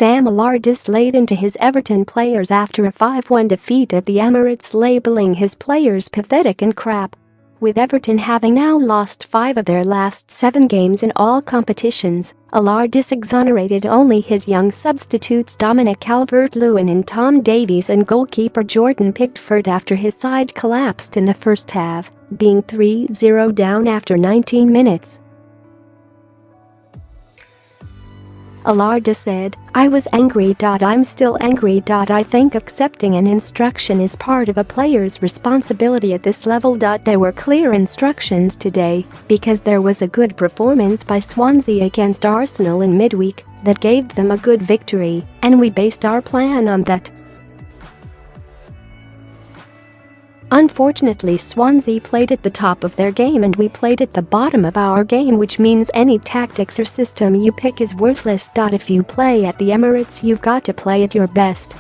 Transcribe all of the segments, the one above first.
Sam Allardyce laid into his Everton players after a 5-1 defeat at the Emirates, labelling his players pathetic and crap. With Everton having now lost 5 of their last 7 games in all competitions, Allardyce exonerated only his young substitutes Dominic Calvert-Lewin and Davies and goalkeeper Jordan Pickford after his side collapsed in the first half, being 3-0 down after 19 minutes. Allardyce said, "I was angry. I'm still angry. I think accepting an instruction is part of a player's responsibility at this level. There were clear instructions today because there was a good performance by Swansea against Arsenal in midweek that gave them a good victory, and we based our plan on that. Unfortunately, Swansea played at the top of their game and we played at the bottom of our game, which means any tactics or system you pick is worthless. If you play at the Emirates, you've got to play at your best.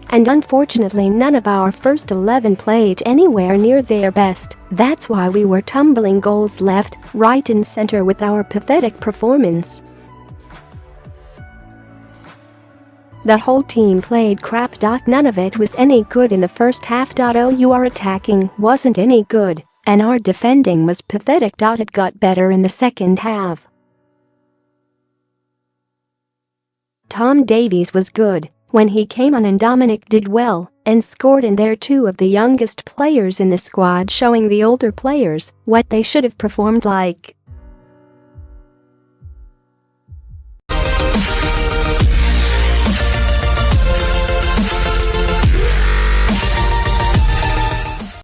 And unfortunately, none of our first 11 played anywhere near their best. That's why we were tumbling goals left, right and center with our pathetic performance. The whole team played crap. None of it was any good in the first half. Our attacking wasn't any good, and our defending was pathetic. It got better in the second half. Davies was good when he came on and Dominic did well and scored, and they're 2 of the youngest players in the squad, showing the older players what they should have performed like.